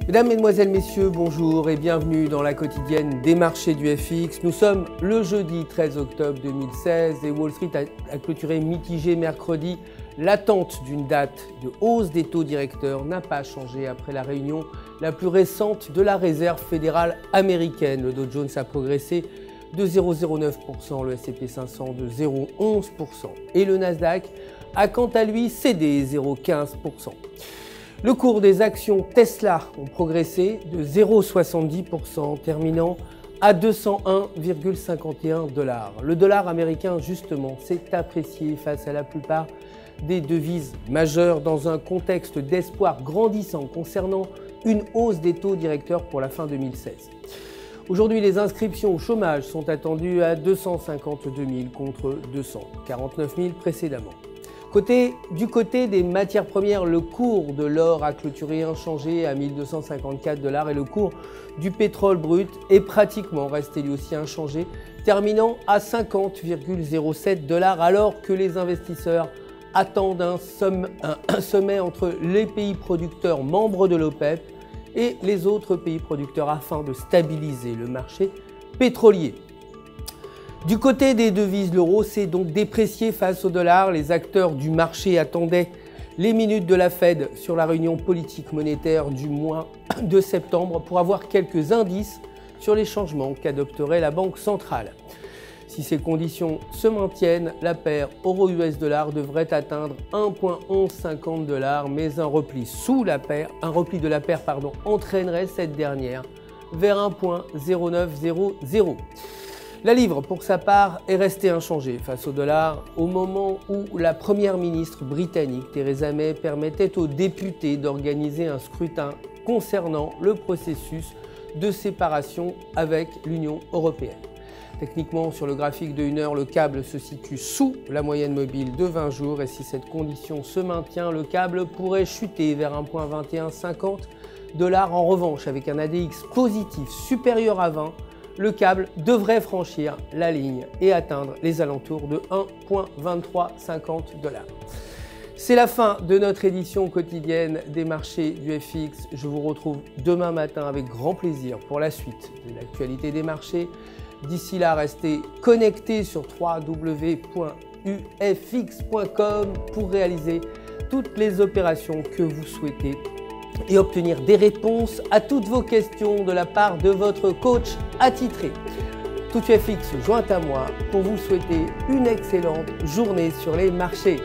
Mesdames, Mesdemoiselles, Messieurs, bonjour et bienvenue dans la quotidienne des marchés du FX. Nous sommes le jeudi 13 octobre 2016 et Wall Street a clôturé mitigé mercredi. L'attente d'une date de hausse des taux directeurs n'a pas changé après la réunion la plus récente de la Réserve fédérale américaine. Le Dow Jones a progressé de 0,09%, le S&P 500 de 0,11% et le Nasdaq a quant à lui cédé 0,15%. Le cours des actions Tesla ont progressé de 0,70%, terminant à 201,51 $. Le dollar américain, justement, s'est apprécié face à la plupart des devises majeures dans un contexte d'espoir grandissant concernant une hausse des taux directeurs pour la fin 2016. Aujourd'hui, les inscriptions au chômage sont attendues à 252 000 contre 249 000 précédemment. Du côté des matières premières, le cours de l'or a clôturé inchangé à 1254 $ et le cours du pétrole brut est pratiquement resté lui aussi inchangé, terminant à 50,07 $ alors que les investisseurs attendent un sommet entre les pays producteurs membres de l'OPEP et les autres pays producteurs afin de stabiliser le marché pétrolier. Du côté des devises, l'euro s'est donc déprécié face au dollar. Les acteurs du marché attendaient les minutes de la Fed sur la réunion politique monétaire du mois de septembre pour avoir quelques indices sur les changements qu'adopterait la Banque centrale. Si ces conditions se maintiennent, la paire euro-US dollar devrait atteindre 1,1150 $, mais un repli de la paire entraînerait cette dernière vers 1,0900. La livre, pour sa part, est restée inchangée face au dollar au moment où la première ministre britannique Theresa May permettait aux députés d'organiser un scrutin concernant le processus de séparation avec l'Union européenne. Techniquement, sur le graphique de 1 heure, le câble se situe sous la moyenne mobile de 20 jours et si cette condition se maintient, le câble pourrait chuter vers 1,2150 $. En revanche, avec un ADX positif supérieur à 20, le câble devrait franchir la ligne et atteindre les alentours de 1,2350 $. C'est la fin de notre édition quotidienne des marchés du FX. Je vous retrouve demain matin avec grand plaisir pour la suite de l'actualité des marchés. D'ici là, restez connectés sur www.ufx.com pour réaliser toutes les opérations que vous souhaitez et obtenir des réponses à toutes vos questions de la part de votre coach attitré. Tout UFX joint à moi pour vous souhaiter une excellente journée sur les marchés.